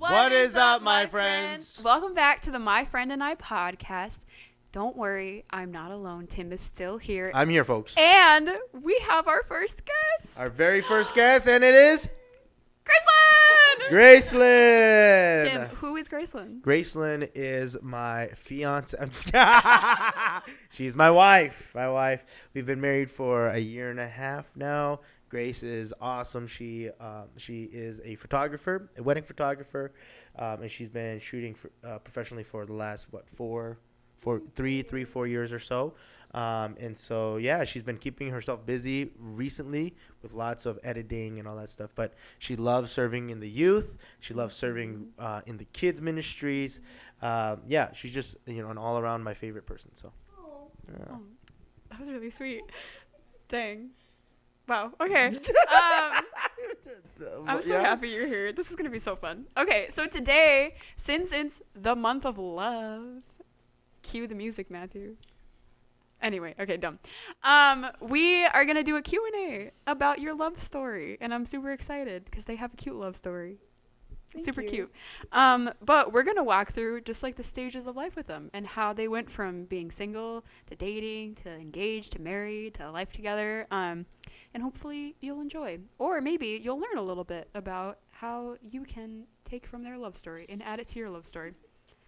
What is up, my friends? Welcome back to the My Friend and I podcast. Don't worry, I'm not alone. Tim is still here. I'm here, folks. And we have our first guest. Our very first guest, and it is Gracelyn! Gracelyn. Tim, who is Gracelyn? Gracelyn is my fiance. I'm just She's my wife. We've been married for a year and a half now. Grace is awesome. She is a photographer, a wedding photographer, and she's been shooting professionally for the last 4 years or so. And so, yeah, she's been keeping herself busy recently with lots of editing and all that stuff. But she loves serving in the youth. She loves serving in the kids ministries. Yeah, she's just, an all around my favorite person. So, That was really sweet. Dang. Wow. Okay. I'm so happy you're here. This is going to be so fun. Okay, so today, since it's the month of love, cue the music, Matthew. Anyway, okay, dumb. We are going to do a Q&A about your love story, and I'm super excited because they have a cute love story. It's super cute. But we're going to walk through just like the stages of life with them and how they went from being single to dating to engaged to married to life together. And hopefully you'll enjoy. Or maybe you'll learn a little bit about how you can take from their love story and add it to your love story.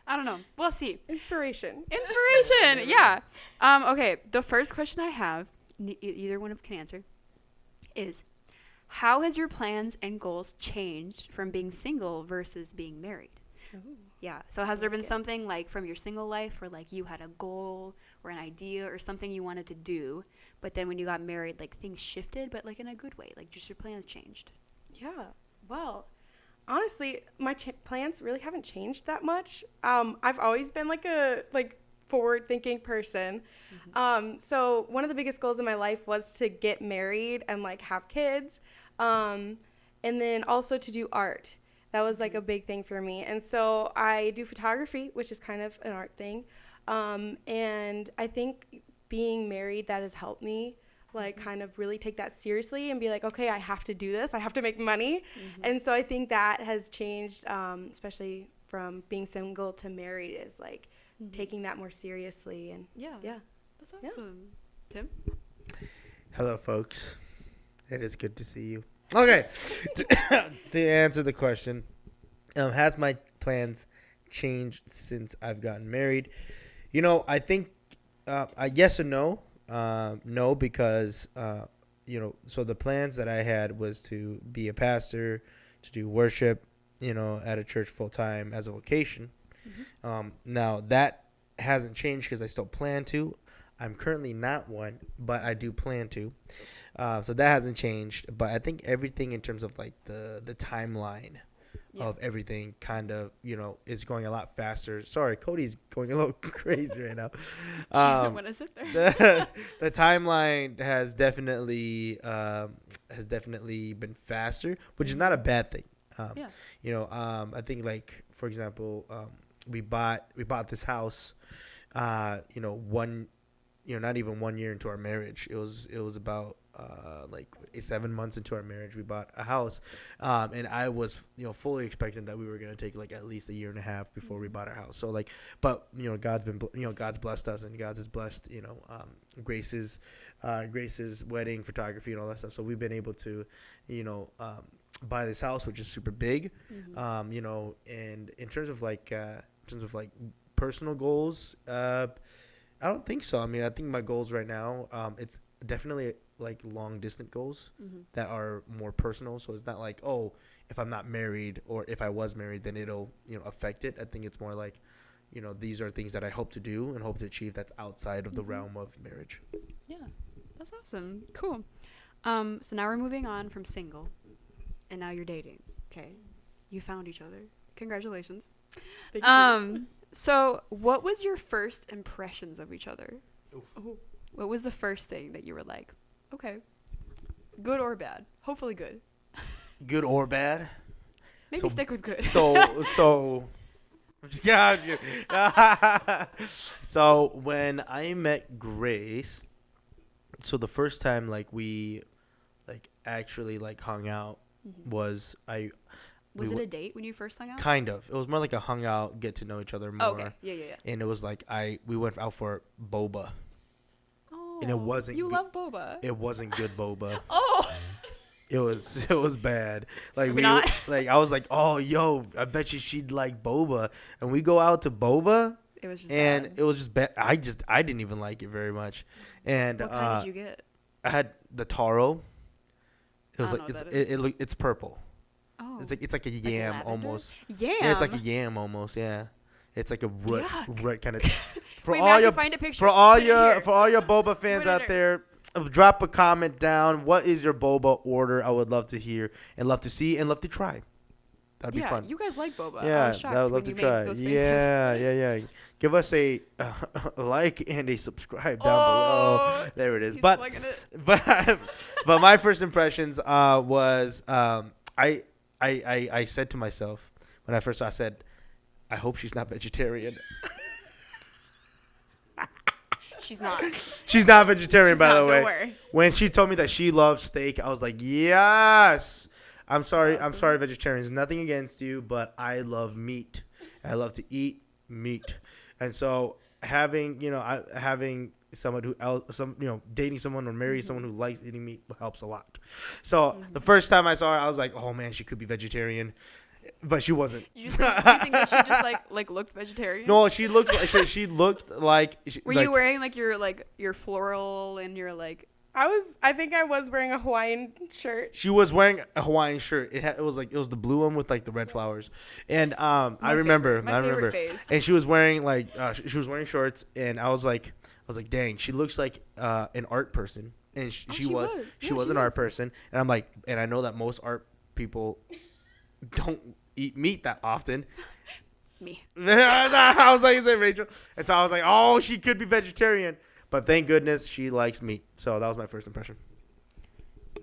I don't know. We'll see. Inspiration, yeah. Okay, the first question I have, either one can answer, is how has your plans and goals changed from being single versus being married? Ooh. Yeah. So has there been something like from your single life where like you had a goal or an idea or something you wanted to do, but then when you got married, like things shifted, but like in a good way, like just your plans changed? Yeah. Well, honestly, my plans really haven't changed that much. I've always been like a forward-thinking person. Mm-hmm. So one of the biggest goals in my life was to get married and like have kids, and then also to do art. That was like a big thing for me. And so I do photography, which is kind of an art thing. And I think being married, that has helped me like kind of really take that seriously and be like, okay, I have to do this. I have to make money. Mm-hmm. And so I think that has changed, especially from being single to married, is like taking that more seriously. And yeah. That's awesome. Yeah. Tim? Hello, folks. It is good to see you. Okay, to answer the question, has my plans changed since I've gotten married? I think yes and no. No, because, so the plans that I had was to be a pastor, to do worship, at a church full time as a vocation. Mm-hmm. Now, that hasn't changed because I still plan to. I'm currently not one, but I do plan to. So that hasn't changed. But I think everything in terms of like the timeline of everything kind of, is going a lot faster. Sorry, Cody's going a little crazy right now. She doesn't want to sit there. The timeline has definitely been faster, which is not a bad thing. I think like, for example, we bought this house, not even 1 year into our marriage. It was about 7 months into our marriage, we bought a house, and I was fully expecting that we were gonna take like at least a year and a half before we bought our house. So like, but God's blessed us, and God has blessed Grace's wedding photography and all that stuff. So we've been able to buy this house, which is super big. Mm-hmm. And in terms of like personal goals, I don't think so. I mean, I think my goals right now, it's definitely like long distance goals that are more personal. So it's not like, oh, if I'm not married or if I was married, then it'll, affect it. I think it's more like, these are things that I hope to do and hope to achieve that's outside of the realm of marriage. Yeah, that's awesome. Cool. So now we're moving on from single and now you're dating. Okay. You found each other. Congratulations. Thank you. So what was your first impressions of each other? Ooh. What was the first thing that you were like, okay, good or bad? Hopefully good. Good or bad? Maybe stick with good. So yeah. So when I met Grace, so the first time like we like actually like hung out was Was it a date when you first hung out? Kind of. It was more like a hung out, get to know each other more. Oh, okay. Yeah. And it was like we went out for boba. Oh. And it wasn't. You love boba. It wasn't good boba. Oh. It was bad. Like Maybe not. like I was like, oh yo, I bet you she'd like boba. And we go out to boba. It was just and bad. it was just bad. I didn't even like it very much. And What kind did you get? I had the taro. It was I like don't know what that is. it's purple. Oh. It's like a yam lavender? almost. Yam. Yeah, it's like a yam almost. Yeah, it's like a root kind of. For Wait, all Matthew, your find a picture. for all Put it your here. for all your boba fans Put it out there, drop a comment down. What is your boba order? I would love to hear and love to see and love to try. That'd be fun. You guys like boba. I Yeah, was shocked I would when love to you made try. those faces. Yeah. Give us a like and a subscribe down Oh, below. There it is. he's But plugging it. but my first impressions was I said to myself when I first saw, I said, I hope she's not vegetarian. She's not. She's not vegetarian, She's by not, the way. don't worry. When she told me that she loves steak, I was like, yes. I'm sorry. That's I'm awesome. sorry, vegetarians. Nothing against you, but I love meat. I love to eat meat, and so having someone dating someone or marrying someone who likes eating meat helps a lot. So the first time I saw her, I was like, oh man, she could be vegetarian, but she wasn't. You think that she just like looked vegetarian? No, she looked like she looked like. Were you wearing like your floral and your like? I think I was wearing a Hawaiian shirt. She was wearing a Hawaiian shirt. It was the blue one with like the red flowers, and I remember, My favorite phase. and she was wearing she was wearing shorts, and I was like, dang, she looks like an art person, and she was an art person, and I'm like, and I know that most art people don't eat meat that often. Me. I was like, is it Rachel? And so I was like, oh, she could be vegetarian. But thank goodness she likes meat. So that was my first impression.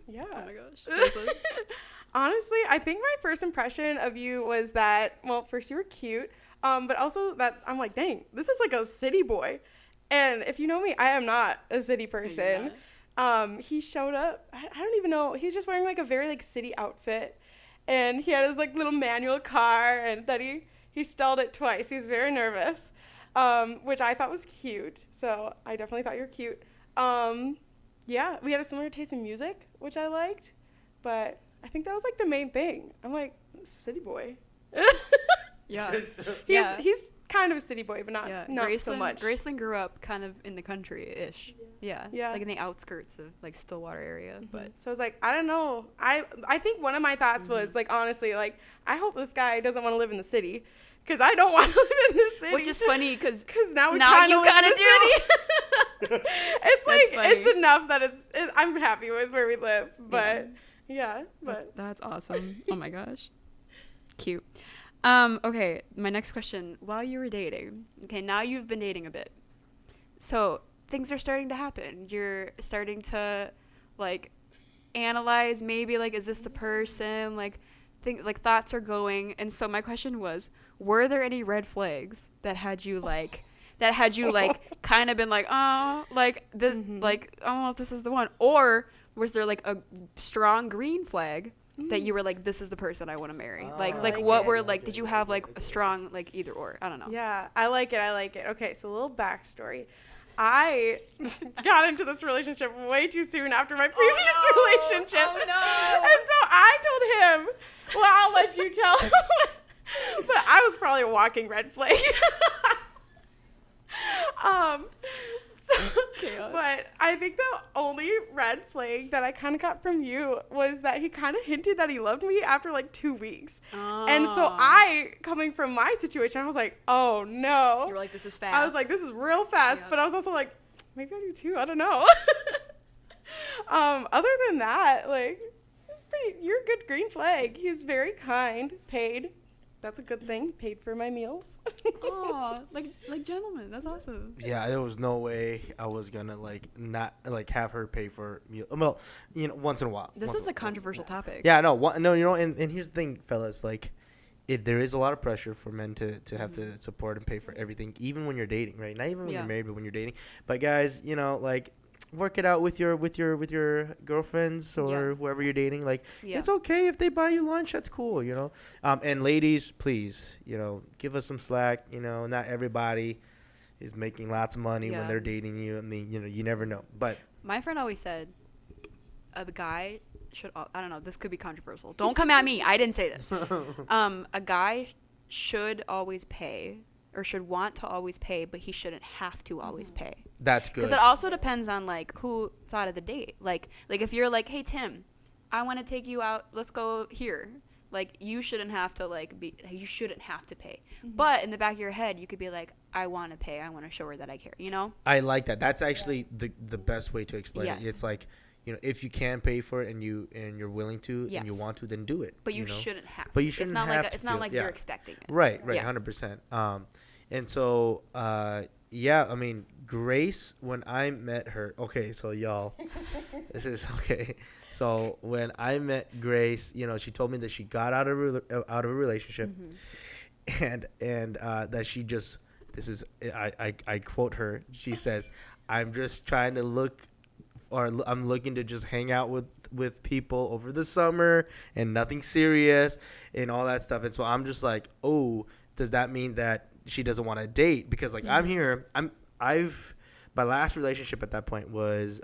Yeah. Oh my gosh. Honestly, I think my first impression of you was that, well, first you were cute, but also that I'm like, dang, this is like a city boy. And if you know me, I am not a city person. He showed up. I don't even know. He was just wearing like a very like city outfit. And he had his like little manual car, and that he stalled it twice. He was very nervous. Which I thought was cute. So I definitely thought you were cute. Yeah, we had a similar taste in music, which I liked. But I think that was like the main thing. I'm like, city boy. Yeah. He's kind of a city boy, but not so much. Graceland grew up kind of in the country-ish. Yeah. Like in the outskirts of like Stillwater area. But so I was like, I don't know. I think one of my thoughts was like, honestly, like, I hope this guy doesn't want to live in the city. Because I don't want to live in the city. which is funny because now we now kind you of live in kind the of do. city. It's like, funny. it's enough that I'm happy with where we live. But yeah, but That's awesome. Oh my gosh. Cute. Okay, my next question. While you were dating, okay, now you've been dating a bit. So things are starting to happen. You're starting to like analyze maybe like, is this the person? Like thoughts are going. And so my question was, were there any red flags that had you like kind of been like, oh, like this, like, I don't know if this is the one, or was there like a strong green flag that you were like, this is the person I want to marry? Did you have like a strong like either or? I don't know. yeah, I like it. Okay, so a little backstory. I got into this relationship way too soon after my previous relationship. Oh no. And so I told him, well, I'll let you tell. But I was probably a walking red flag. Chaos. But I think the only red flag that I kind of got from you was that he kind of hinted that he loved me after like 2 weeks. And so I, coming from my situation, I was like, oh no. You were like, this is fast. I was like, this is real fast. Yeah. But I was also like, maybe I do too. I don't know. Other than that, like, you're a good green flag. He was very kind, paid. That's a good thing. Paid for my meals. Oh, like gentlemen. That's awesome. Yeah, there was no way I was gonna not have her pay for meal. Well, once in a while. This is a controversial topic. Yeah, no, and here's the thing, fellas. Like, there is a lot of pressure for men to have to support and pay for everything, even when you're dating, right? Not even when you're married, but when you're dating. But guys, work it out with your girlfriends or whoever you're dating. Like, it's okay if they buy you lunch. That's cool, you know. And ladies, please, you know, give us some slack. You know, not everybody is making lots of money when they're dating you. I mean, you know, you never know. But my friend always said, a guy should. I don't know. This could be controversial. Don't come at me. I didn't say this. A guy should always pay. Or should want to always pay, but he shouldn't have to always pay. That's good. Because it also depends on like who thought of the date. Like if you're like, hey Tim, I want to take you out. Let's go here. Like you shouldn't have to you shouldn't have to pay. Mm-hmm. But in the back of your head, you could be like, I want to pay. I want to show her that I care. You know. I like that. That's actually the best way to explain it. It's like, you know, if you can pay for it and you're willing to and you want to, then do it. But you know? shouldn't have. But you shouldn't have. It's not like you're expecting it. Right. 100%. And so, I mean, Grace, when I met her, okay, so y'all, this is okay. So when I met Grace, you know, she told me that she got out of a relationship, and that she just, I quote her. She says, "I'm just trying to I'm looking to just hang out with people over the summer and nothing serious and all that stuff." And so I'm just like, oh, does that mean that she doesn't want to date? Because like my last relationship at that point was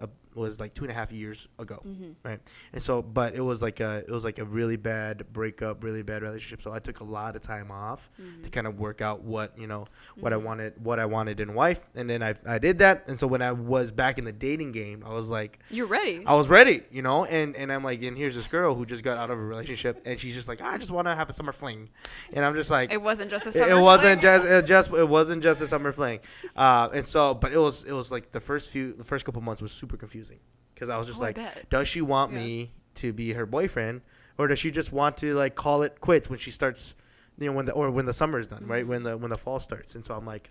like 2.5 years ago, right? And so, but it was like a really bad breakup, really bad relationship. So I took a lot of time off to kind of work out what I wanted in a wife, and then I did that. And so when I was back in the dating game, I was like, you're ready. I was ready, you know. And I'm like, and here's this girl who just got out of a relationship, and she's just like, I just want to have a summer fling, and I'm just like, it wasn't just a summer. It wasn't just a summer fling, and so, but it was like the first couple months was super confusing. Because I was just does she want me to be her boyfriend, or does she just want to like call it quits when she starts, you know, when the summer is done, right? When the fall starts. And so I'm like,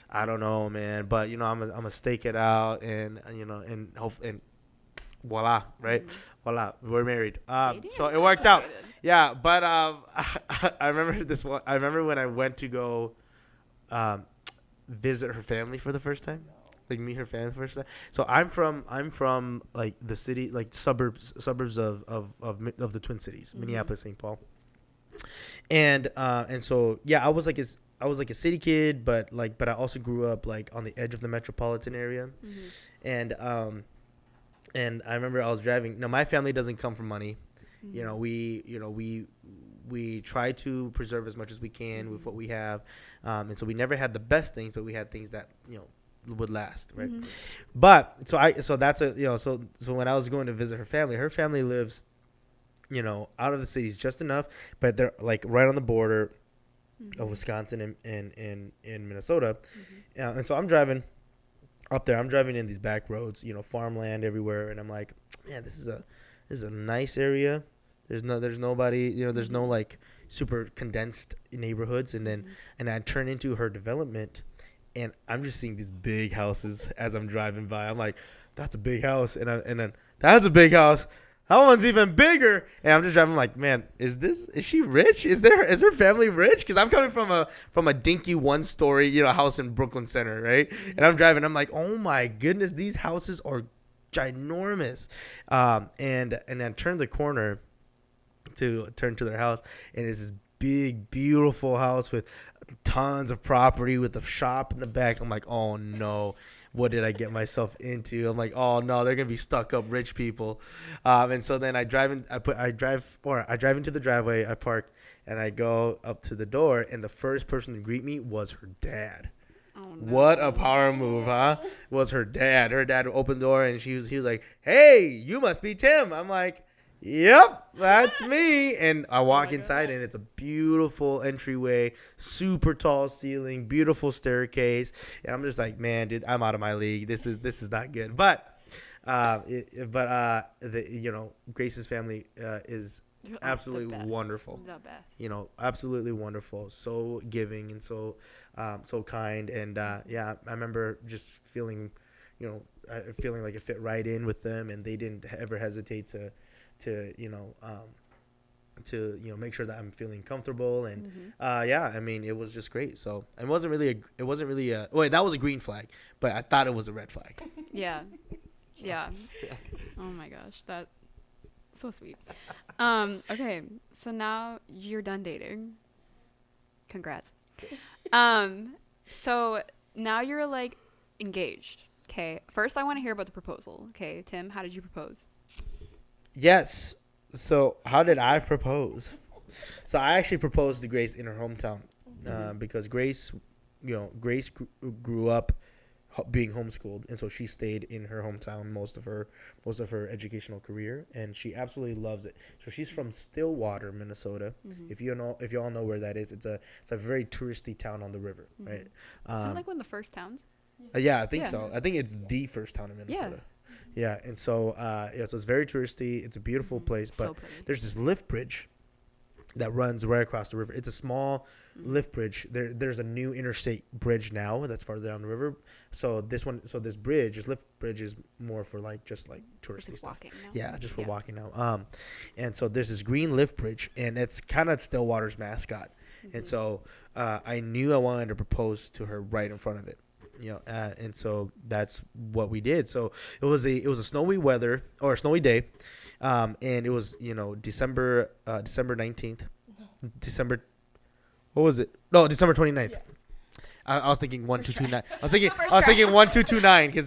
I don't know, man. But you know, I'm gonna stake it out, and you know, and voila, right? Voila, we're married. So it worked out. Yeah, but I remember this one. I remember when I went to go visit her family for the first time. Like meet her family first time. So I'm from like the city, like suburbs of the Twin Cities, Minneapolis, St. Paul. And so I was like a city kid, but I also grew up like on the edge of the metropolitan area. And I remember I was driving. Now my family doesn't come from money. You know, we try to preserve as much as we can with what we have. And so we never had the best things, but we had things that, you know, would last, right? But so that's a, you know, so when I was going to visit her family lives, you know, out of the cities just enough, but they're like right on the border of Wisconsin and Minnesota. And so I'm driving up there. I'm driving in these back roads, you know, farmland everywhere, and I'm like, man, this is a nice area. There's nobody, you know, there's no like super condensed neighborhoods. And then and I turn into her development, and I'm just seeing these big houses as I'm driving by. I'm like, that's a big house. And then that's a big house. That one's even bigger. And I'm just driving. I'm like, man, is she rich? Is her family rich? Because I'm coming from a dinky 1-story, you know, house in Brooklyn Center, right? And I'm driving. I'm like, oh my goodness, these houses are ginormous. And then turn the corner to turn to their house, and it's this big, beautiful house with tons of property with a shop in the back. I'm like, oh no, what did I get myself into? I'm like, oh no, they're gonna be stuck up rich people. And so then I drive into the driveway, I park, and I go up to the door, and the first person to greet me was her dad. Oh, no. What a power move, huh? Was her dad. Her dad opened the door, and he was like, hey, you must be Tim. I'm like, yep, that's me. And I walk inside, and it's a beautiful entryway, super tall ceiling, beautiful staircase. And I'm just like, man, dude, I'm out of my league. This is not good. But you know, Grace's family is absolutely wonderful. The best. You know, absolutely wonderful. So giving and so kind. And I remember just feeling like it fit right in with them, and they didn't ever hesitate to you know, make sure that I'm feeling comfortable. And yeah, I mean, it was just great. So it wasn't really wait, that was a green flag, but I thought it was a red flag. Yeah. Yeah. Oh my gosh, that's so sweet. Okay, so now you're done dating. Congrats. So now you're like engaged. Okay. First, I want to hear about the proposal. Okay, Tim, how did you propose? Yes. So how did I propose? So I actually proposed to Grace in her hometown, because Grace grew up being homeschooled, and so she stayed in her hometown most of her educational career, and she absolutely loves it. So she's from Stillwater, Minnesota. If you all know where that is, it's a very touristy town on the river, right? Is it like one of the first towns? Yeah, I think so. I think it's the first town in Minnesota. Yeah, and so so it's very touristy. It's a beautiful place, but So pretty. there's this lift bridge that runs right across the river. It's a small lift bridge. There's a new interstate bridge now that's farther down the river. So this lift bridge is more for just touristy Like stuff. walking now? Yeah, just for walking now. And so there's this green lift bridge, and it's kind of Stillwater's mascot. And so I knew I wanted to propose to her right in front of it. And so that's what we did. So it was a snowy day, and it was December 19th, December 29th. Yeah. I was thinking 1229. I was thinking 1229 because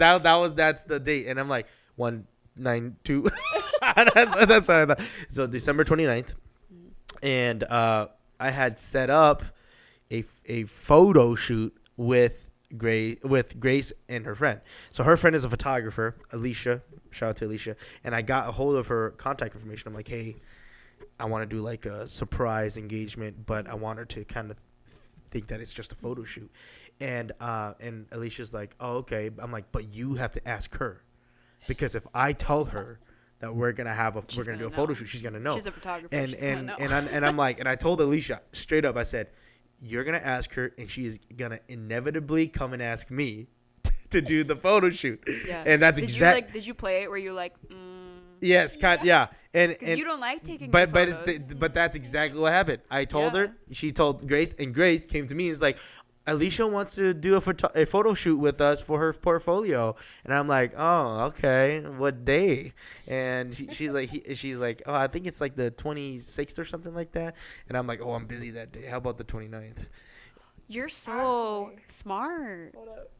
that's the date, and I'm like 192. That's what I thought. So December 29th, and I had set up a photo shoot with Grace and her friend. So her friend is a photographer, Alicia. Shout out to Alicia. And I got a hold of her contact information. I'm like, hey, I want to do like a surprise engagement, but I want her to kind of think that it's just a photo shoot. And Alicia's like, oh, okay. I'm like, but you have to ask her, because if I tell her that we're gonna do a photo shoot, she's gonna know. She's a photographer. And I'm like, and I told Alicia straight up, I said, you're going to ask her, and she is going to inevitably come and ask me to do the photo shoot. Yeah. And that's exactly. Did you play it where you're like, Yes, yeah. And you don't like taking photos. But that's exactly what happened. I told her, she told Grace, and Grace came to me and was like, Alicia wants to do a photo shoot with us for her portfolio. And I'm like, oh, okay. What day? And she's like, oh, I think it's like the 26th or something like that. And I'm like, oh, I'm busy that day. How about the 29th? You're so smart. Hold up.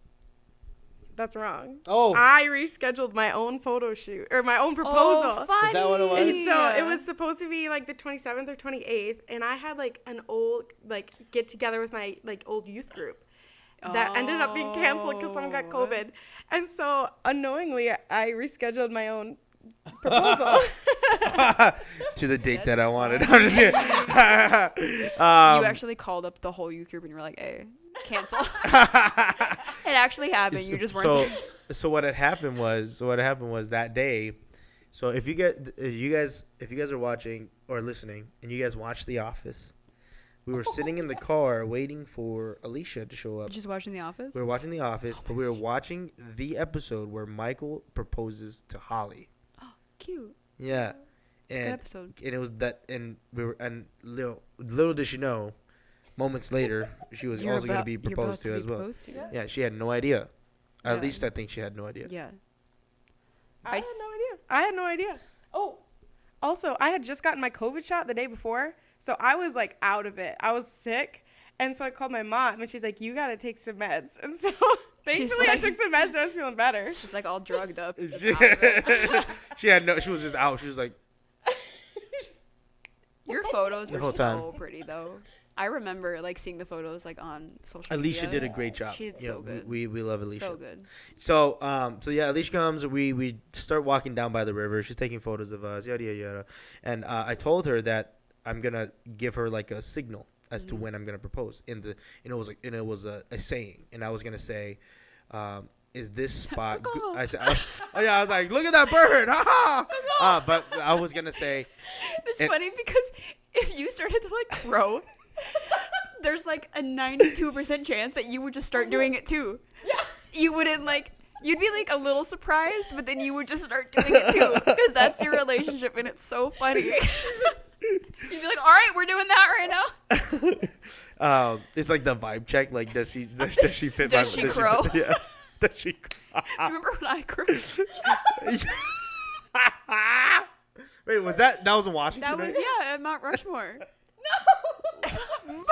That's wrong. Oh. I rescheduled my own photo shoot or my own proposal. Oh, funny. Is that what it was? And so it was supposed to be like the 27th or 28th, and I had like an old get together with my old youth group that ended up being canceled because someone got COVID. And so unknowingly, I rescheduled my own proposal to the date that I wanted. I'm just kidding. You actually called up the whole youth group and you were like, hey, cancel. It actually happened. You just weren't there. So what had happened was that day. So if you guys are watching or listening and you guys watch The Office, we were sitting in the car waiting for Alicia to show up. Just watching The Office? We were watching The Office, but we were watching the episode where Michael proposes to Holly. Oh, cute. Yeah. It's a good episode. And it was that, and we were, and little did she know, moments later, she was also going to be proposed to as well. Yeah, she had no idea. At least I think she had no idea. Yeah. I had no idea. Oh, also, I had just gotten my COVID shot the day before, so I was like out of it. I was sick, and so I called my mom, and she's like, "You gotta take some meds." And so thankfully, I took some meds, and I was feeling better. She's like all drugged up. She had no. She was just out. She was like. Your photos were so pretty though. I remember seeing the photos on social media. Alicia did a great job. She did so good. We love Alicia. So good. So yeah, Alicia comes. We start walking down by the river. She's taking photos of us. Yada yada yada. And I told her that I'm gonna give her a signal as to when I'm gonna propose. It was a saying, and I was gonna say, is this spot? I said, I was like, look at that bird, ha! But I was gonna say. It's funny because if you started to crow, there's a 92% chance that you would just start doing it too. Yeah. You wouldn't you'd be a little surprised, but then you would just start doing it too because that's your relationship, and it's so funny. You'd be like, all right, we're doing that right now. It's like the vibe check. Like, does she fit? Does she crow? Yeah. Does she? Do you remember when I crowed? Wait, that was in Washington? That was right? at Mount Rushmore. No.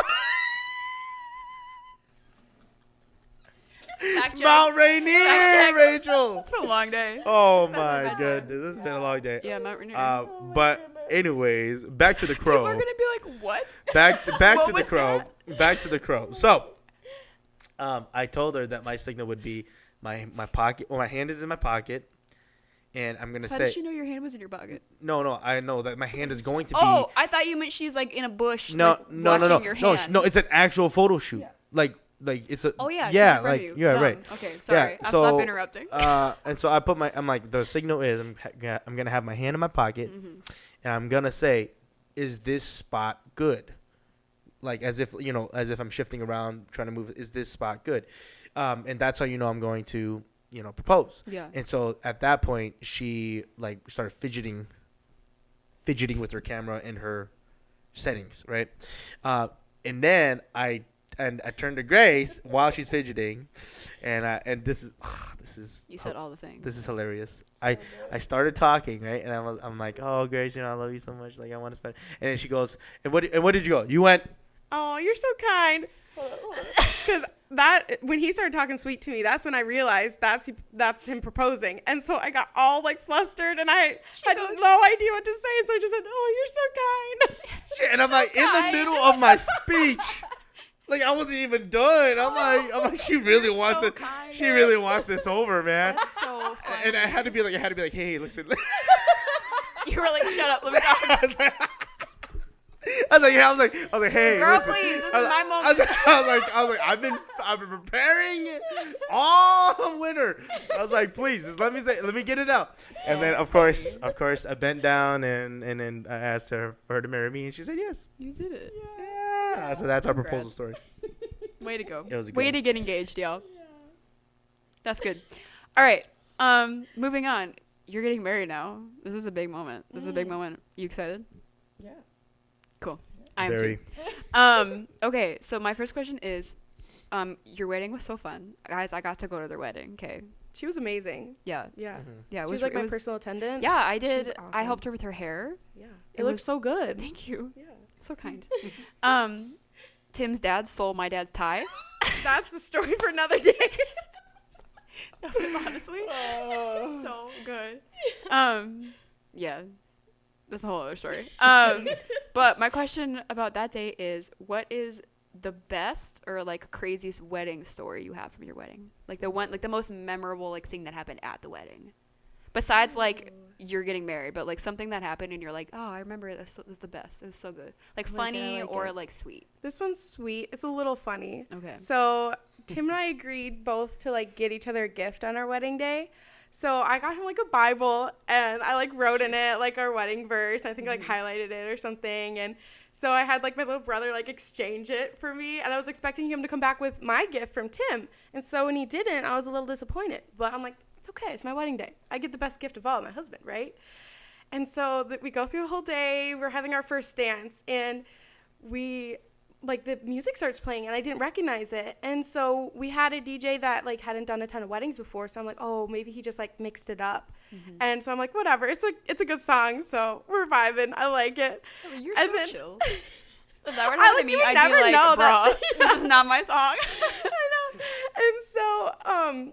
Fact check. Mount Rainier, Fact check. Rachel. It's been a long day. Oh It's been a my bad day. goodness, this has been a long day. Yeah, Mount Rainier. But anyways, back to the People are crow. gonna be like, what? Back to What the was crow. that? Back to the crow. So, I told her that my signal would be my pocket. Well, my hand is in my pocket, and I'm gonna How say did she know your hand was in your pocket? no. I know that my hand is going to be. Oh, I thought you meant she's like in a bush. no, like, no. watching Your hand. No. It's an actual photo shoot. Yeah. Like it's a. Oh yeah. Yeah. She's in front Like of you. yeah. Dumb. Right. Okay. Sorry. Yeah, I'll so, stop interrupting. And so I put I'm like, the signal is I'm gonna have my hand in my pocket, Mm-hmm. and I'm gonna say, is this spot good? Like as if I'm shifting around trying to move. Is this spot good? And that's how I'm going to propose. Yeah. And so at that point she like started fidgeting with her camera in her settings, right? And then I turned to Grace while she's fidgeting, and this is You said all the things. this is hilarious. I started talking, right, and I'm like, oh Grace, I love you so much, like I want to spend. And then she goes, and what did you go? You went. Oh, you're so kind. Because when he started talking sweet to me, that's when I realized that's him proposing, and so I got all like flustered, and I had no idea what to say, so I just said, "Oh, you're so kind." And I'm like in the middle of my speech. Like I wasn't even done. I'm like, she really You're wants so it. kind. She really wants this over, man. That's so funny. And I had to be like, hey, listen. You were like, shut up, let me talk. I was like, hey, Girl, listen. please, this I was is my like- moment. I was like, I've been preparing all winter. I was like, please, just let me get it out. And then of course, I bent down and then I asked her for her to marry me, and she said yes. You did it. Yeah. So that's our proposal story. Way to go. It was a good Way one. to get engaged, y'all. That's good. All right. Moving on. You're getting married now. This is a big moment. This is a big moment. You excited? Yeah. Cool. I am Very. too. Okay, so my first question is, your wedding was so fun. Guys, I got to go to their wedding, okay? She was amazing. Yeah. Yeah. Yeah, it She was was like it my was, personal attendant. Yeah, I She did. was I awesome. helped her with her hair. Yeah. It It looked was- so good. Thank you. Yeah. So kind. Tim's dad stole my dad's tie. That's a story for another day. That was honestly so good. Yeah, that's a whole other story. But my question about that day is, what is the best or like craziest wedding story you have from your wedding? Like the most memorable like thing that happened at the wedding, besides like you're getting married, but like something that happened and you're like, oh, I remember this was the best. It was so good. Like funny like or it. like sweet. This one's sweet. It's a little funny. Okay. So Tim and I agreed both to like get each other a gift on our wedding day. So I got him like a Bible, and I like wrote in it like our wedding verse. I think like highlighted it or something. And so I had like my little brother like exchange it for me, and I was expecting him to come back with my gift from Tim. And so when he didn't, I was a little disappointed. But I'm like, it's okay. It's my wedding day. I get the best gift of all, my husband, right? And so we go through the whole day. We're having our first dance, and like the music starts playing, and I didn't recognize it. And so we had a DJ that like hadn't done a ton of weddings before. So I'm like, oh, maybe he just like mixed it up. And so I'm like, whatever. It's a good song. So we're vibing. I like it. Oh, you're And so then- chill. If that were to I, happen like, to you me, would I'd never be like, know bruh, that. this is not my song. I know. And so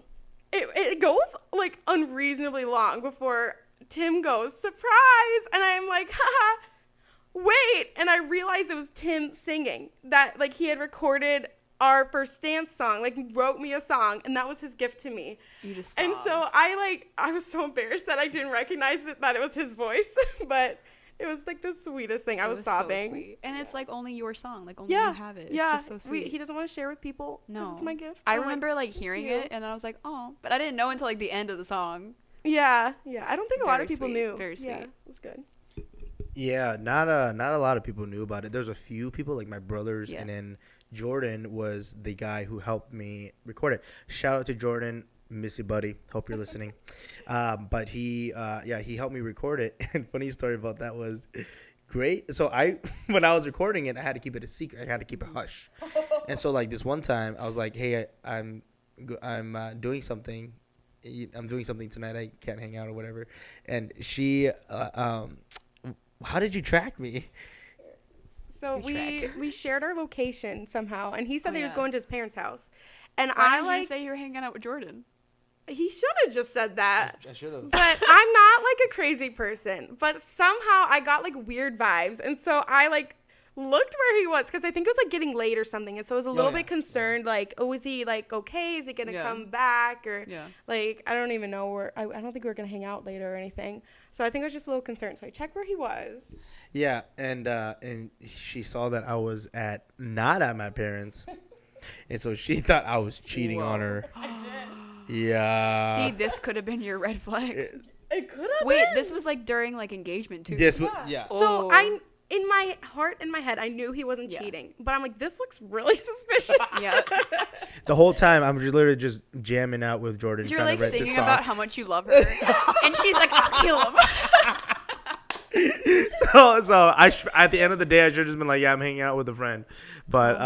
it goes like unreasonably long before Tim goes, surprise. And I'm like, haha, wait. And I realized it was Tim singing, that like he had recorded our first dance song, like wrote me a song, and that was his gift to me. You just And sobbed. so I was so embarrassed that I didn't recognize that it was his voice, but it was like the sweetest thing. I It was so sobbing. sweet. And it's like only your song, like only Yeah, you have it. It's yeah. just so sweet. He doesn't want to share with people. No. This is my gift. I I'm like, remember like hearing you. it, and I was like, oh, but I didn't know until like the end of the song. yeah. I don't think a lot Very of people sweet, knew. very sweet. Yeah, it was good. Yeah, not a lot of people knew about it. There's a few people, like my brothers, Yeah. and then Jordan was the guy who helped me record it. Shout out to Jordan, miss you, buddy. Hope you're listening. But he helped me record it. And funny story about that was, great. So I when I was recording it, I had to keep it a secret. I had to keep it hush. And so like this one time, I was like, "Hey, I'm doing something. I'm doing something tonight. I can't hang out or whatever." And she, how did you track me? So we shared our location somehow, and he said that he was yeah. going to his parents' house, and Why I did like you say you were hanging out with Jordan? he should have just said that. I should have. But I'm not like a crazy person. But somehow I got like weird vibes, and so I like looked where he was because I think it was like getting late or something, and so I was a little bit concerned. Like, oh, is he like okay? Is he gonna come back or like I don't even know where. I don't think we were gonna hang out later or anything. So I think I was just a little concerned. So I checked where he was. Yeah, and she saw that I was not at my parents, and so she thought I was cheating on her. I did. Yeah. See, this could have been your red flag. It could have. Wait, this was like during like engagement too. This was yeah. So in my heart, in my head, I knew he wasn't cheating, but I'm like, this looks really suspicious. Yeah. The whole time I'm just literally just jamming out with Jordan. You're trying like to write the singing song. about how much you love her, and she's like, "I'll kill him." So at the end of the day, I should have just been like, yeah, I'm hanging out with a friend, but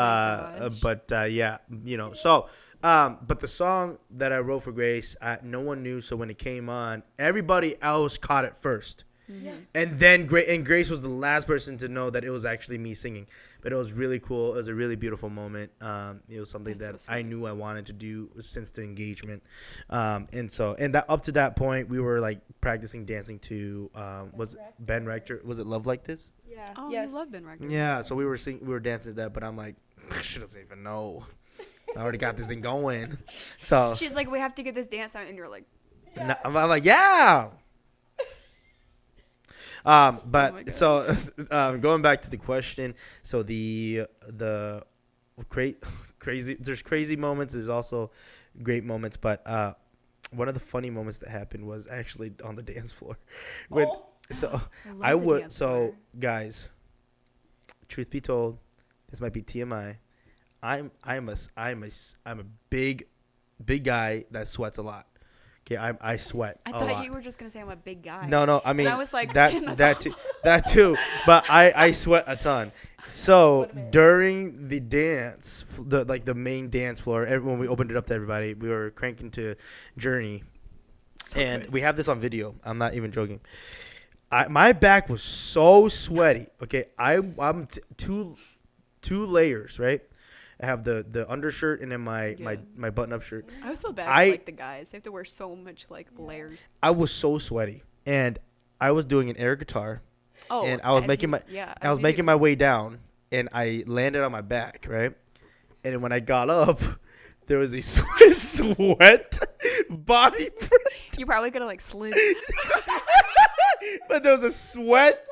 yeah, you know. So but the song that I wrote for Grace, no one knew. So when it came on, everybody else caught it first. Yeah. And then Grace was the last person to know that it was actually me singing. But it was really cool. It was a really beautiful moment. It was something that I knew I wanted to do since the engagement. And that up to that point, we were like practicing dancing to was Ben Rector. Was it Love Like This? Yeah. Oh, yes. you love Ben Rector. Yeah. So we were dancing to that. But I'm like, I shouldn't even know. I already got this thing going. So She's like, we have to get this dance out, and you're like, I'm like, yeah. But Oh so going back to the question, so the crazy there's crazy moments, there's also great moments, but one of the funny moments that happened was actually on the dance floor. Guys, truth be told, this might be TMI. I'm a big guy that sweats a lot. Okay, I sweat. I a thought lot. you were just gonna say I'm a big guy. No. I mean, and I was like, that too. But I sweat a ton. So during the dance, the main dance floor, when we opened it up to everybody, we were cranking to Journey, and we have this on video. I'm not even joking. My back was so sweaty. Okay, I'm two layers, right? I have the undershirt and then my button-up shirt. I was so bad for, like the guys. They have to wear so much like layers. I was so sweaty, and I was doing an air guitar, and I was making my way down, and I landed on my back, right? And then when I got up, there was a sweat body print. You probably could have like slid. But there was a sweat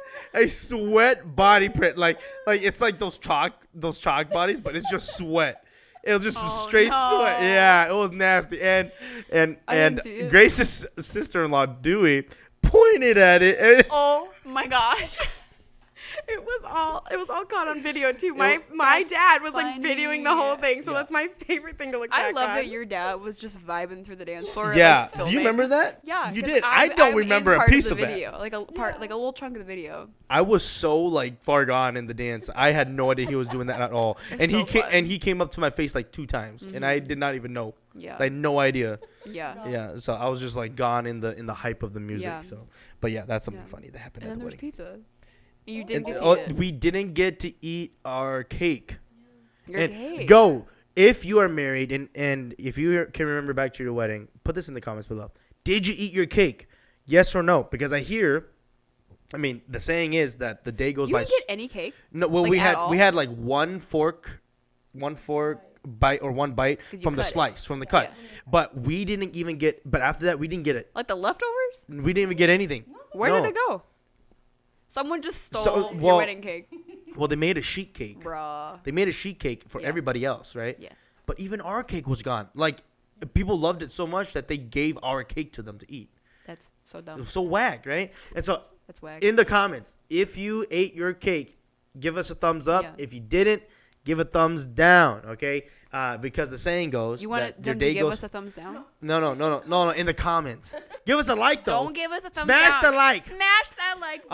body print, like it's like those chalk bodies, but it's just sweat. It was just straight sweat. Yeah, it was nasty. And Grace's sister-in-law Dewey pointed at it. And Oh my gosh. It was all caught on video too. My dad was like videoing the whole thing, so that's my favorite thing to look back I love on. that your dad was just vibing through the dance floor. Yeah, like, do you remember that? Yeah, you 'cause did. I don't I'm remember in a part piece of of the video, like a part, like a little chunk of the video. I was so like far gone in the dance. I had no idea he was doing that at all. And he came up to my face like 2 times, and I did not even know. Yeah, I had no idea. Yeah. Yeah. So I was just like gone in the hype of the music. Yeah. So, but yeah, that's something funny that happened And at then the there was wedding. pizza. You didn't get to eat it. We didn't get to eat our cake. Your cake. If you are married and if you can remember back to your wedding, put this in the comments below. Did you eat your cake? Yes or no? Because I mean, the saying is that the day goes by. You didn't get any cake? No, well, like, we had like one fork bite or one bite from the slice, from the cut. Yeah. But we didn't even get. But after that, we didn't get it. Like the leftovers? We didn't even get anything. Where did it go? Someone just stole your wedding cake. Well, they made a sheet cake. Bruh. They made a sheet cake for everybody else, right? Yeah. But even our cake was gone. Like, people loved it so much that they gave our cake to them to eat. That's so dumb. It was so whack, right? And so, that's whack. In the comments, if you ate your cake, give us a thumbs up. Yeah. If you didn't, give a thumbs down, okay? Because the saying goes You that want your them day to give goes. us a thumbs down? No, in the comments. Give us a like though. Don't give us a thumbs Smash down. the like. Smash that like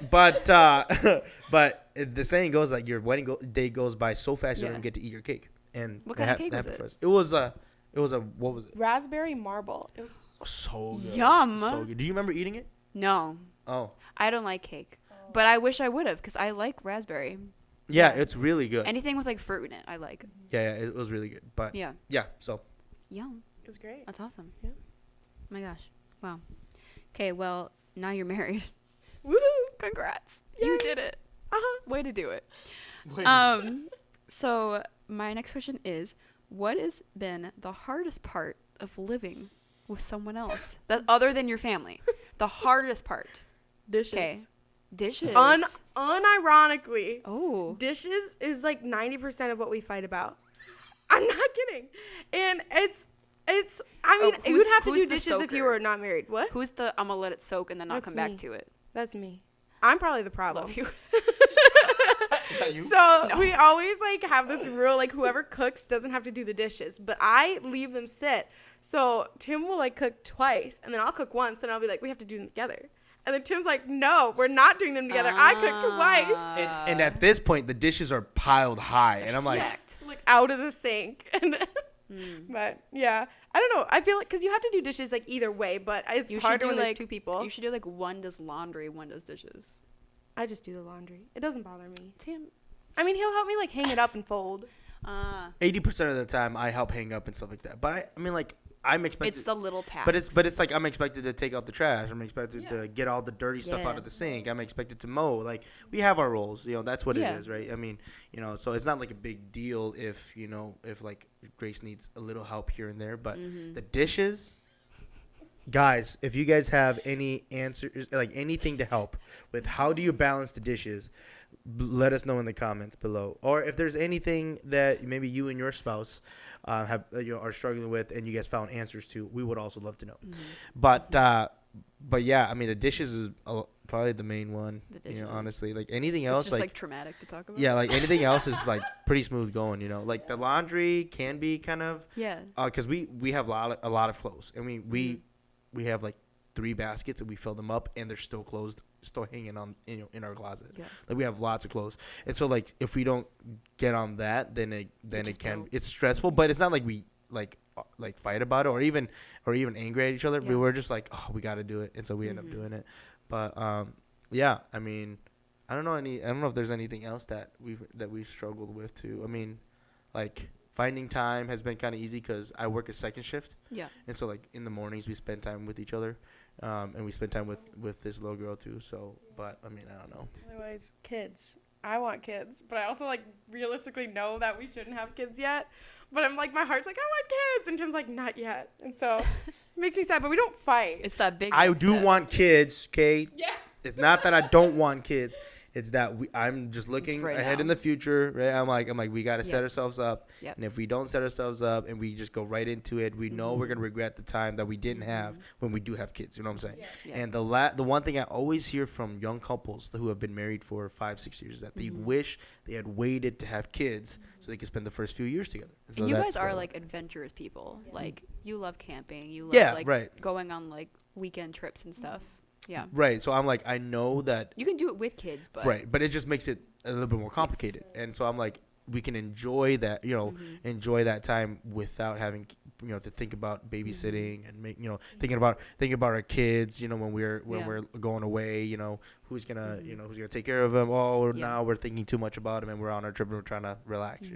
button. But the saying goes like your wedding day goes by so fast you Yeah. don't get to eat your cake. And What kind of cake was it? First. It was a what was it? Raspberry marble. It was So good. Yum. So good. Do you remember eating it? No, Oh. I don't like cake. But I wish I would have because I like raspberry. Yeah, it's really good. Anything with like fruit in it, I like. Yeah, it was really good. But Yeah. So Yum. it was great. That's awesome. Yeah. Oh my gosh. Wow. Okay, well, now you're married. Woohoo! Congrats. Yay. You did it. Uh-huh. Way to do it. Wait. So my next question is, what has been the hardest part of living with someone else that other than your family? The hardest part. Dishes. Okay. Dishes. Unironically, Oh. dishes is like 90% of what we fight about. I'm not kidding. And it's I mean, you would have to who's do the dishes if you soaker? were not married. What? Who's the I'm gonna let it soak and then I'll That's come me. back to it? That's me. I'm probably the problem. Love you. Is that you? So No. we always like have this rule, like whoever cooks doesn't have to do the dishes, but I leave them sit. So Tim will like cook twice, and then I'll cook once, and I'll be like, we have to do them together. And then Tim's like, no, we're not doing them together. I cooked twice, And at this point, the dishes are piled high, and I'm like, Stacked. like out of the sink. And but yeah, I don't know. I feel like because you have to do dishes like either way, but it's You should harder do, when like- there's two people. You should do like one does laundry, one does dishes. I just do the laundry. It doesn't bother me. Tim. I mean, he'll help me like hang it up and fold. 80% of the time I help hang up and stuff like that. But I mean, like I'm expected. It's the little tasks. But it's like I'm expected to take out the trash. I'm expected to get all the dirty stuff out Yeah. of the sink. I'm expected to mow. Like we have our roles. That's what Yeah. it is, right? I mean, so it's not like a big deal if if like Grace needs a little help here and there. But the dishes, guys, if you guys have any answers, like anything to help with how do you balance the dishes, let us know in the comments below. Or if there's anything that maybe you and your spouse have are struggling with and you guys found answers to, we would also love to know. But yeah, I mean the dishes is probably the main one. The dishes. Honestly, like anything it's else, just like traumatic to talk about. yeah, like anything else is like pretty smooth going. Like the laundry can be kind of Yeah. because we have a lot of clothes, and we have like 3 baskets and we fill them up and they're still closed, still hanging on in our closet. Yeah. Like we have lots of clothes, and so like if we don't get on that, then it just can builds. it's stressful, but it's not like we like fight about it or even angry at each other. Yeah. We were just like, oh, we got to do it, and so we end up doing it. But yeah, I mean, I don't know if there's anything else that we've struggled with too. I mean, like finding time has been kind of easy because I work a second shift. Yeah. And so, like, in the mornings, we spend time with each other. And we spend time with this little girl, too. So, but, I mean, I don't know. Otherwise, kids. I want kids, but I also, like, realistically know that we shouldn't have kids yet. But I'm like, my heart's like, I want kids. And Tim's like, not yet. And so it makes me sad, but we don't fight. It's that big. I next do step. want kids, okay? Yeah. It's not that I don't want kids. It's that I'm just looking right ahead now. in the future, right? I'm like, we got to set Yep. ourselves up. Yep. And if we don't set ourselves up and we just go right into it, we know we're going to regret the time that we didn't have when we do have kids. You know what I'm saying? Yeah. And the one thing I always hear from young couples who have been married for 5-6 years is that they wish they had waited to have kids so they could spend the first few years together. So And you that's guys are the- like adventurous people. Like you love camping. You love Yeah, like right. going on like weekend trips and stuff. Yeah. Right. So I'm like, I know that. You can do it with kids, but Right, but it just makes it a little bit more complicated, and so I'm like, we can enjoy that, enjoy that time without having, to think about babysitting and thinking about our kids, when we're going away, who's gonna who's gonna take care of them. Oh, Yeah. now we're thinking too much about them, and we're on our trip and we're trying to relax,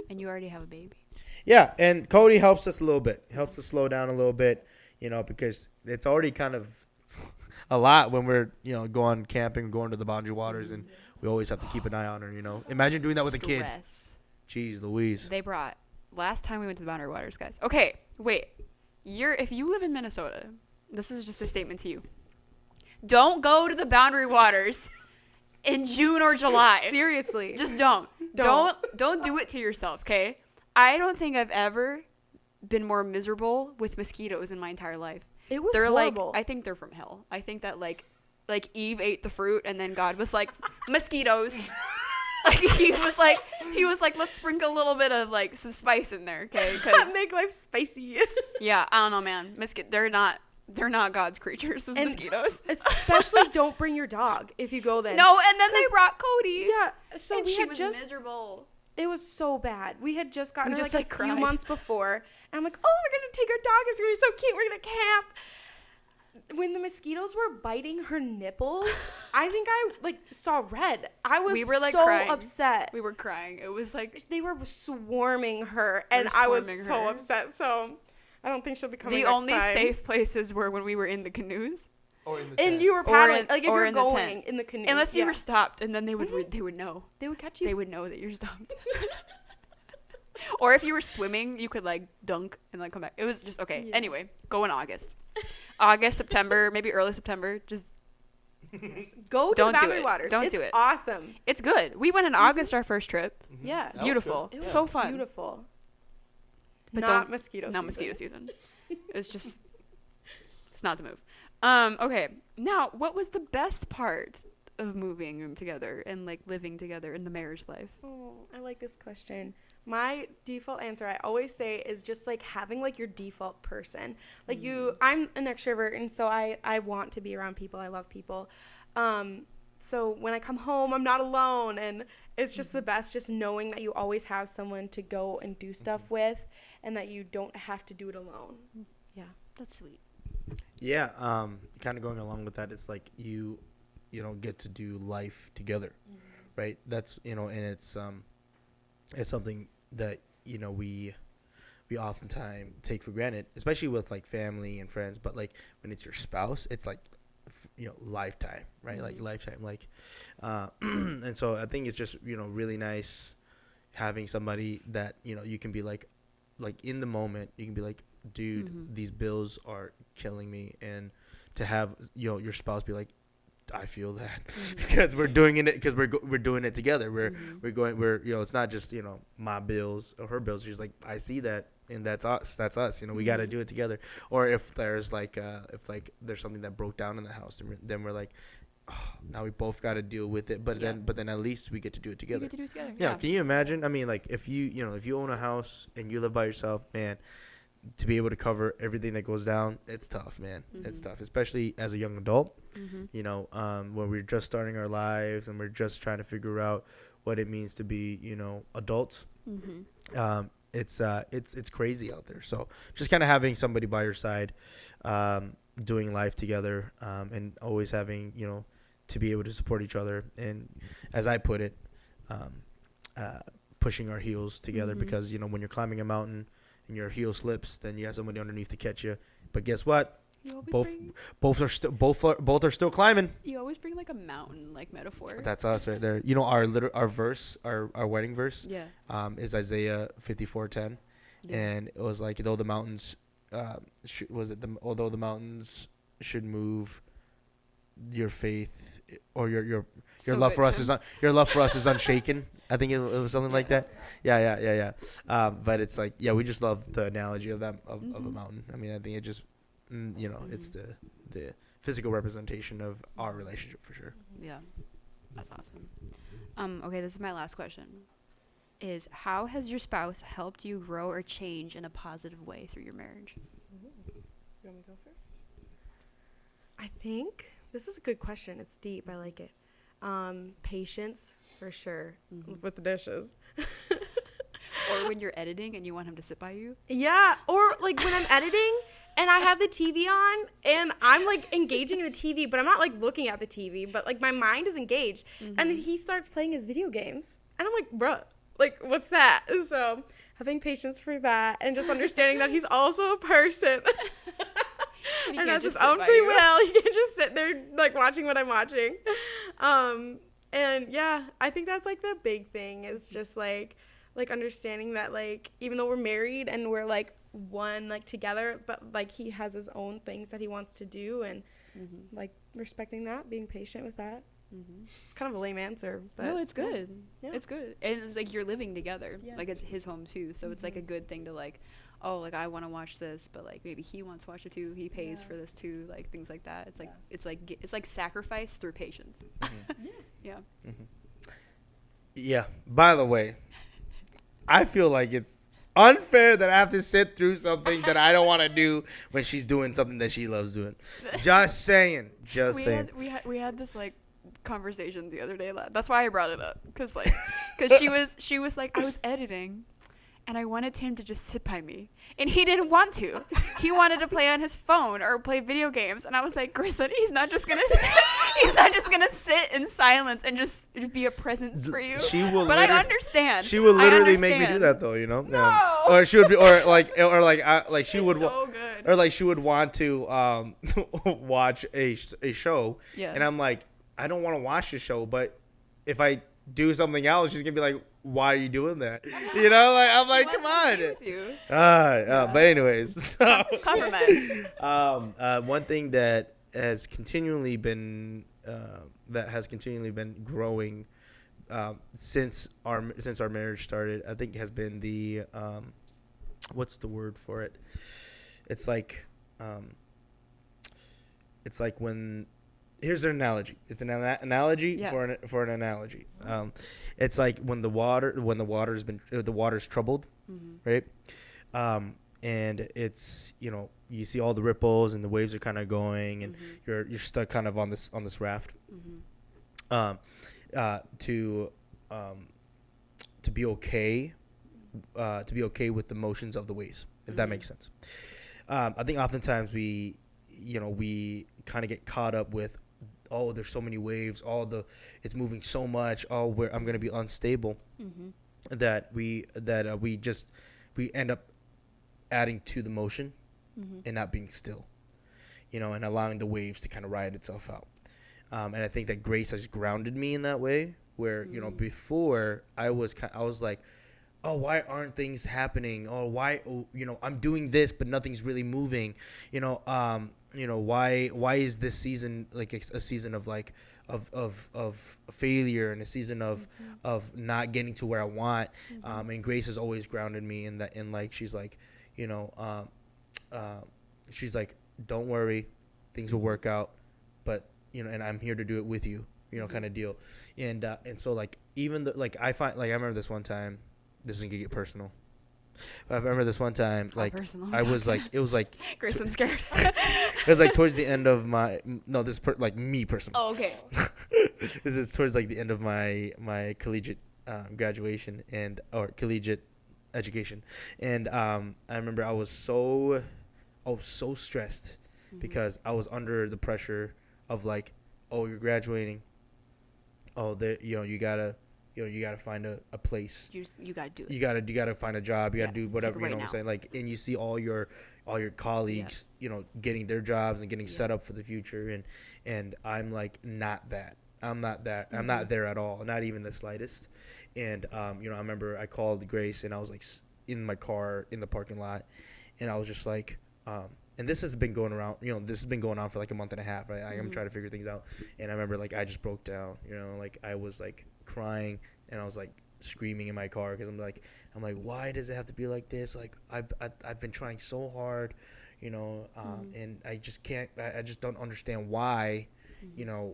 And you already have a baby. Yeah, and Cody helps us a little bit, helps us slow down a little bit, because it's already kind of a lot when we're going camping, going to the Boundary Waters, and we always have to keep an eye on her. Imagine doing that with a kid. Stress. Jeez Louise. They brought last time we went to the Boundary Waters, guys. Okay, wait. If you live in Minnesota, this is just a statement to you. Don't go to the Boundary Waters in June or July. Seriously. Just don't. Don't. Don't do it to yourself, okay? I don't think I've ever been more miserable with mosquitoes in my entire life. It was They're horrible. like, I think they're from hell. I think that like Eve ate the fruit and then God was like, mosquitoes. Like he was like, let's sprinkle a little bit of like some spice in there, okay? Because make life spicy. yeah, I don't know, man. They're not God's creatures. Those mosquitoes. Especially don't bring your dog if you go then. No, and then they brought Cody. Yeah, so and we she had was just miserable. it was so bad. We had just gotten her just, like a few cried. months before, and I'm like, oh, we're gonna take our dog. It's gonna be so cute. We're gonna camp. When the mosquitoes were biting her nipples, I think I like saw red. I was We were, like, so crying. upset. We were crying. It was like They were swarming her, and were I was swarming so her. upset. So I don't think she'll be coming the next only time. safe places were when we were in the canoes, Or in the And tent. you were Or paddling, in- like if or you're in the going tent. in the canoe, unless you yeah. were stopped, and then they would they would know. They would catch you. They would know that you're stopped. Or if you were swimming, you could like dunk and like come back. It was just okay. Yeah. Anyway, go in August, September, maybe early September. Just Go to Don't the do Boundary it. Waters. Don't It's do it. awesome. it's good. We went in August our first trip. Yeah. That was Beautiful. good. It was So fun. Beautiful. But Not don't- mosquito Not season. mosquito season. It's just it's not the move. Okay. Now, what was the best part of moving in together and like living together in the marriage life? Oh, I like this question. My default answer I always say is just like having like your default person. Like I'm an extrovert, and so I want to be around people. I love people. So when I come home, I'm not alone, and it's just the best just knowing that you always have someone to go and do stuff with, and that you don't have to do it alone. Yeah. That's sweet. Yeah, kind of going along with that, it's like you get to do life together, right? That's and it's something that we oftentimes take for granted, especially with like family and friends. But like when it's your spouse, it's like lifetime, right? Like lifetime, like and so I think it's just really nice having somebody that you can be like in the moment, you can be like, dude, these bills are killing me, and to have your spouse be like, I feel that because we're doing it because we're doing it together. We're it's not just my bills or her bills. She's like, I see that, and that's us. We got to do it together. Or if there's like there's something that broke down in the house, then we're like, oh, now we both got to deal with it. But then at least we get to do it together. We get to do it together. Yeah. Can you imagine? I mean, like if you own a house and you live by yourself, man, to be able to cover everything that goes down, it's tough, man. It's tough, especially as a young adult. When we're just starting our lives and we're just trying to figure out what it means to be, adults. It's crazy out there. So just kind of having somebody by your side, doing life together, and always having, to be able to support each other. And as I put it, pushing our heels together, because, when you're climbing a mountain and your heel slips, then you have somebody underneath to catch you. But guess what? Both are still climbing. You always bring like a mountain like metaphor. That's us right there. Our verse, our wedding verse, Yeah. is Isaiah 54:10, and it was like, though the mountains, although the mountains should move, your faith or your So love good, for us Tim. your love for us is unshaken. I think it was something like that. Yeah. But it's like, we just love the analogy of that of a mountain. I mean, I think it just it's the physical representation of our relationship for sure. Yeah. That's awesome. Okay, this is my last question. Is how has your spouse helped you grow or change in a positive way through your marriage? You want me to go first? I think this is a good question. It's deep. I like it. Patience, for sure, with the dishes. Or when you're editing and you want him to sit by you? Yeah, or like when I'm editing and I have the TV on and I'm like engaging in the TV, but I'm not like looking at the TV, but like my mind is engaged. And then he starts playing his video games. And I'm like, bruh, like what's that? So having patience for that and just understanding that he's also a person. And, And that's his own free will. He can just sit there like watching what I'm watching. And yeah, I think that's like the big thing is just like understanding that like even though we're married and we're like one like together, but like he has his own things that he wants to do, and like respecting that, being patient with that. It's kind of a lame answer, but no, it's good. Yeah. It's good. And it's like you're living together. Yeah. Like it's his home too. So it's like a good thing to like, oh, like I want to watch this, but like maybe he wants to watch it too. He pays for this too, like things like that. It's like it's like sacrifice through patience. Yeah. Yeah. By the way, I feel like it's unfair that I have to sit through something that I don't want to do when she's doing something that she loves doing. Just saying. Just we saying. had this like conversation the other day. That's why I brought it up, because she was like, I was editing, and I wanted him to just sit by me, and he didn't want to. He wanted to play on his phone or play video games, and I was like, Grayson, he's not just gonna sit in silence and just be a presence for you. But I understand. She would literally make me do that, though. You know. No. Or she would be, or like she It's would. so good. Or like she would want to watch a show, Yeah. and I'm like, I don't want to watch the show, but if I do something else, she's gonna be like, why are you doing that? You know, like I'm like, come on. With you. But anyways, so, Compromise. one thing that has continually been growing since our marriage started, I think, has been the what's the word for it? It's like when, here's an analogy. It's an analogy for an analogy. It's like when the water's troubled, right? And it's, you see all the ripples and the waves are kind of going, and you're stuck kind of on this raft. To be okay with the motions of the waves, if that makes sense. I think oftentimes we kind of get caught up with, oh, there's so many waves, it's moving so much, I'm gonna be unstable, that we end up adding to the motion and not being still, and allowing the waves to kind of ride itself out. And I think that grace has grounded me in that way, where before I was like, oh, why aren't things happening? Oh, why, I'm doing this, but nothing's really moving. Why is this season like a season of like of failure, and a season of not getting to where I want? And Grace has always grounded me in that. And like she's like, she's like, don't worry, things will work out, but and I'm here to do it with you, kind of deal. And so like, even I remember this one time. This is gonna get personal. I remember this one time, like, I was like, it was like, Grayson's scared. it was like towards the end of me personally. Oh, okay. This is towards like the end of my collegiate graduation or collegiate education, and I remember I was so stressed because I was under the pressure of like, oh, you're graduating. Oh, you gotta find a place. You gotta do it. You gotta find a job. You gotta do whatever. Right, what I'm saying? Like, and you see all your colleagues, getting their jobs and getting set up for the future, and I'm like, not that. I'm not that. I'm not there at all. Not even the slightest. And I remember I called Grace, and I was like in my car in the parking lot, and I was just like, and this has been going around. This has been going on for like a month and a half. Right? I'm trying to figure things out, and I remember like I just broke down. Like I was like crying, and I was like screaming in my car because I'm like, why does it have to be like this? Like I've been trying so hard, and I just can't. I just don't understand why,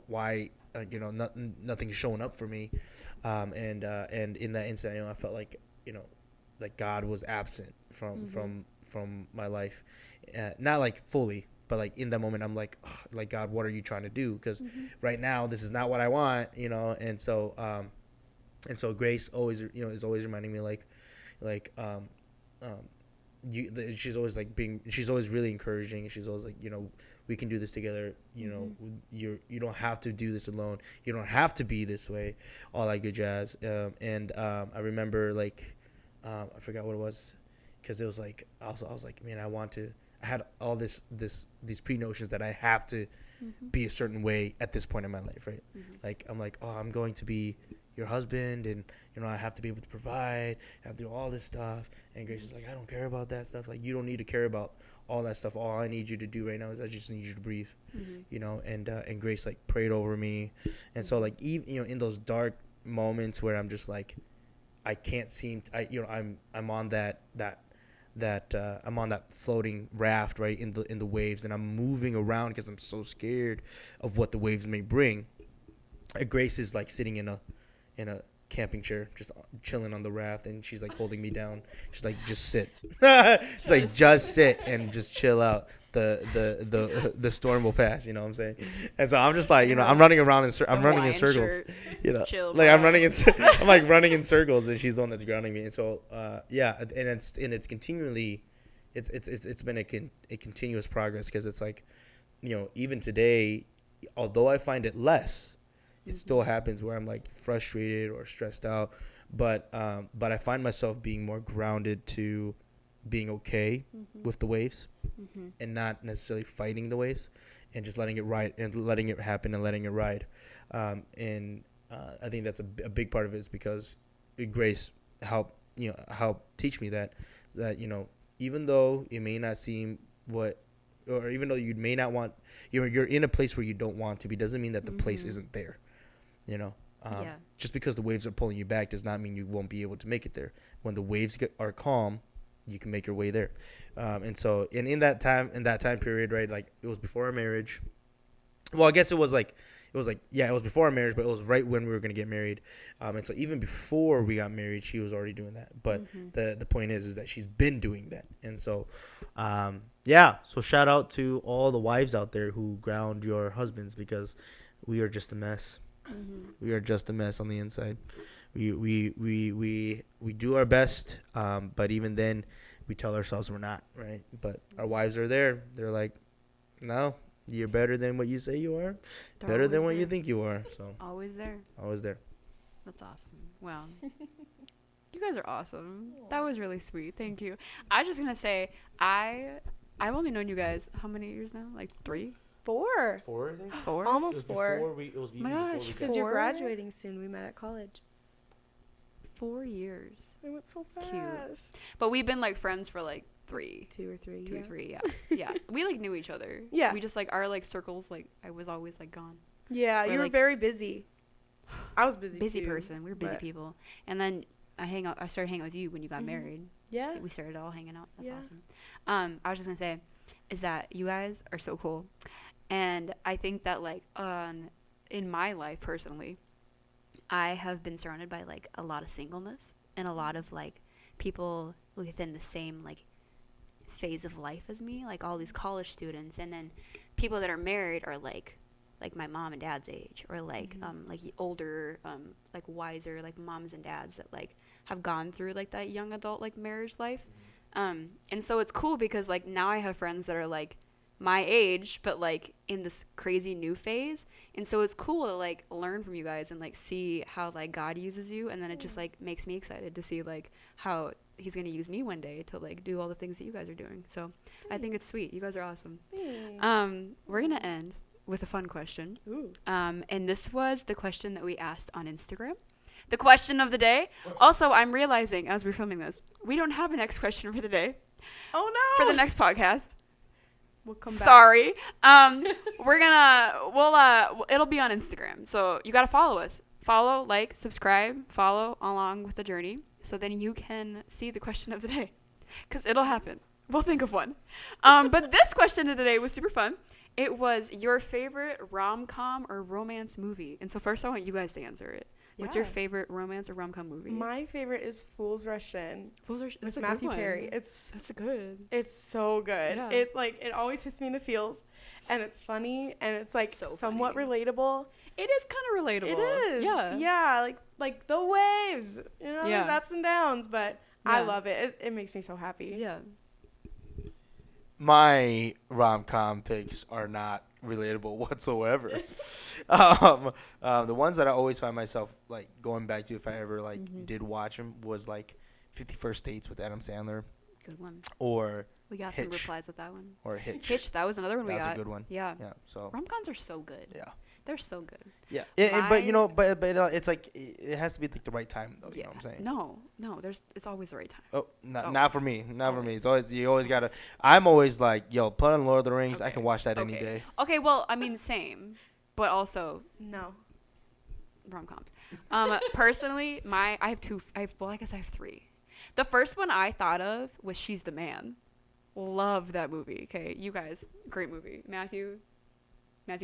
why nothing's showing up for me, and in that instant, I felt like like God was absent from my life, not like fully. But like in that moment, I'm like, oh, like, God, what are you trying to do? Because right now, this is not what I want, And so, Grace always, is always reminding me, she's always like she's always really encouraging. She's always like, we can do this together. You don't have to do this alone. You don't have to be this way. All that good jazz. I remember I forgot what it was, because it was like I was like, man, I had all these pre-notions that I have to be a certain way at this point in my life, right? Like, I'm like, oh, I'm going to be your husband, and, I have to be able to provide, I have to do all this stuff. And Grace is like, I don't care about that stuff. Like, you don't need to care about all that stuff. All I need you to do right now is I just need you to breathe, and Grace, like, prayed over me. And so, like, even, in those dark moments where I'm just like, I can't seem to, I'm on that I'm on that floating raft, right, in the waves, and I'm moving around because I'm so scared of what the waves may bring. Grace is like sitting in camping chair, just chilling on the raft, and she's like holding me down. She's like, just sit. She's like, just sit and just chill out. The storm will pass. You know what I'm saying? And so I'm just like, I'm running around I'm running in circles. Shirt. Chill, like I'm running in I'm like running in circles, and she's the one that's grounding me. And so yeah, and it's continually, it's been a continuous progress, because it's like, even today, although I find it less, it still happens where I'm like frustrated or stressed out, but I find myself being more grounded to being okay with the waves, and not necessarily fighting the waves, and just letting it ride and letting it happen and letting it ride. And I think that's a big part of it, is because Grace helped teach me that even though it may not seem or even though you may not want, you're in a place where you don't want to be, doesn't mean that the place isn't there. Just because the waves are pulling you back does not mean you won't be able to make it there. When the waves are calm, you can make your way there. And so in that time period, right, like it was before our marriage. Well, I guess it was before our marriage, but it was right when we were going to get married. And so even before we got married, she was already doing that. But the point is that she's been doing that. And so, so shout out to all the wives out there who ground your husbands, because we are just a mess. We are just a mess on the inside. We do our best, but even then, we tell ourselves we're not, right? But our wives are there. They're like, no, you're better than what you say you are. They're better than what there. you think you are. So Always there. always there. That's awesome. Wow. You guys are awesome. That was really sweet. Thank you. I was just going to say, I've only known you guys how many years now? Like 3? 4. 4, I think. 4? Almost 4. It was My gosh, Because you're 4? graduating soon. We met at college. 4 years. It went so fast. Cute. But we've been like friends for like 3. 2 or 3. 2 or 3, yeah. Yeah. We like knew each other. Yeah. We just like our like circles, like I was always like gone. Yeah, We're, you were like- very busy. I was busy Busy too, person. We were busy but- people. And then I started hanging out with you when you got married. Yeah. We started all hanging out. That's Yeah. awesome. I was just gonna say, is that you guys are so cool, and I think that like in my life personally, I have been surrounded by like a lot of singleness and a lot of like people within the same like phase of life as me, like all these college students, and then people that are married are like my mom and dad's age, or like older like wiser like moms and dads that like have gone through like that young adult like marriage life. And so it's cool because like now I have friends that are like my age but like in this crazy new phase, and so it's cool to like learn from you guys and like see how like God uses you, and then it just like makes me excited to see like how he's gonna use me one day to like do all the things that you guys are doing. So I think it's sweet. You guys are awesome. Thanks. We're gonna end with a fun question. Ooh. And this was the question that we asked on Instagram. The question of the day. Also, I'm realizing as we're filming this, we don't have a next question for the day. Oh no. For the next podcast. We'll come back. Sorry. It'll be on Instagram. So you got to follow us. Follow, like, subscribe, follow along with the journey. So then you can see the question of the day. Because it'll happen. We'll think of one. But this question of the day was super fun. It was your favorite rom-com or romance movie. And so first I want you guys to answer it. What's your Yeah. favorite romance or rom-com movie? My favorite is Fools Rush In That's with a Matthew good one. Perry. That's a good. It's so good. Yeah. It always hits me in the feels, and it's funny, and it's like So somewhat funny. relatable. It is kind of relatable. It is. Yeah. Yeah, like the waves. There's Yeah. ups and downs, but I Yeah. love it. It makes me so happy. Yeah. My rom-com picks are not relatable whatsoever. The ones that I always find myself like going back to if I ever like did watch them was like 50 First Dates with Adam Sandler, Good one. or We got some Hitch. replies with that one. Hitch. Hitch, that was another one we That's got. a good one. Yeah. Yeah. So Rom-coms are so good. yeah. They're so good. Yeah. But you My- know, but it's like it has to be like the right time though. You know what I'm saying? No, it's always the right time. Oh, not always. for me. Not for me. It's always you always gotta. I'm always like, yo, put on Lord of the Rings. I Okay. can watch that any Okay. day. Okay, well, I mean, same, but also No. rom-coms. Personally, I guess I have 3. The first one I thought of was She's the Man. Love that movie. Okay, you guys, great movie. Matthew's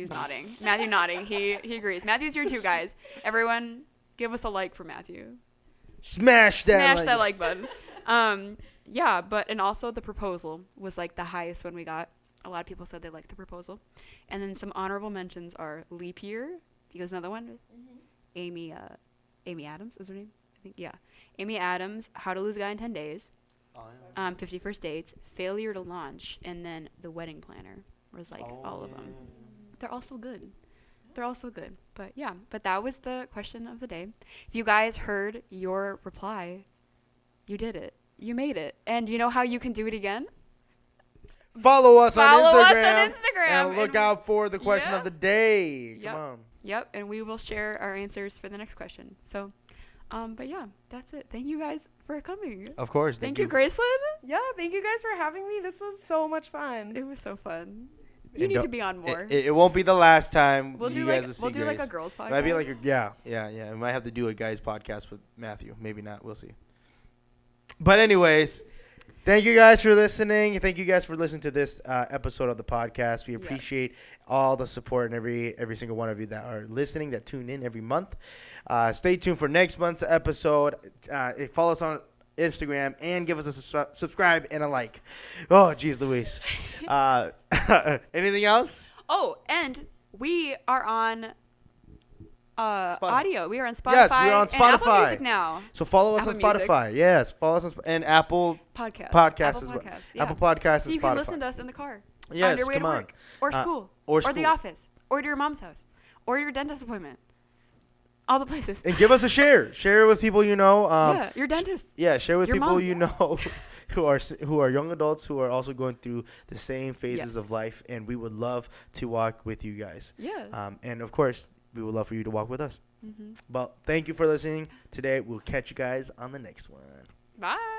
nodding. Matthew nodding. He agrees. Matthew's here too, guys. Everyone, give us a like for Matthew. Smash that Smash that like button. Yeah, and also the proposal was like the highest one we got. A lot of people said they liked the proposal. And then some honorable mentions are Leap Year. Here's another one. Amy Adams is her name, I think. Yeah. Amy Adams, How to Lose a Guy in 10 Days. 50 First Dates, Failure to Launch, and then The Wedding Planner was like all of them. They're all so good. But yeah, that was the question of the day. If you guys heard your reply, you did it. You made it. And you know how you can do it again? Follow us on Instagram. And look out for the question of the day. Come on. Yep, and we will share our answers for the next question. So, but yeah, that's it. Thank you guys for coming. Of course. Thank you, Graceland. Yeah, thank you guys for having me. This was so much fun. It was so fun. You need to be on more. It won't be the last time. We'll do like a girls podcast. Might be like yeah. We might have to do a guys podcast with Matthew. Maybe not. We'll see. But anyways, thank you guys for listening. Thank you guys for listening to this episode of the podcast. We appreciate all the support and every single one of you that are listening, that tune in every month. Stay tuned for next month's episode. Follow us on Instagram and give us a subscribe and a like. Oh, geez, Louise. Anything else? Oh, and we are on audio. We are on Spotify. Yes, we are on Spotify. And Apple Music now. So follow us on Spotify. Music. Yes, follow us on and Apple Podcasts as well. Yeah. Apple Podcasts so and you Spotify. can listen to us in the car. Yes, on your way to work. Or school. Or the office. Or to your mom's house. Or your dentist appointment. All the places. And give us a share. Share it with people you know. Your dentist. Share with your people mom. You know who are young adults who are also going through the same phases of life, and we would love to walk with you guys. Yeah. And of course, we would love for you to walk with us. But thank you for listening today. We'll catch you guys on the next one. Bye.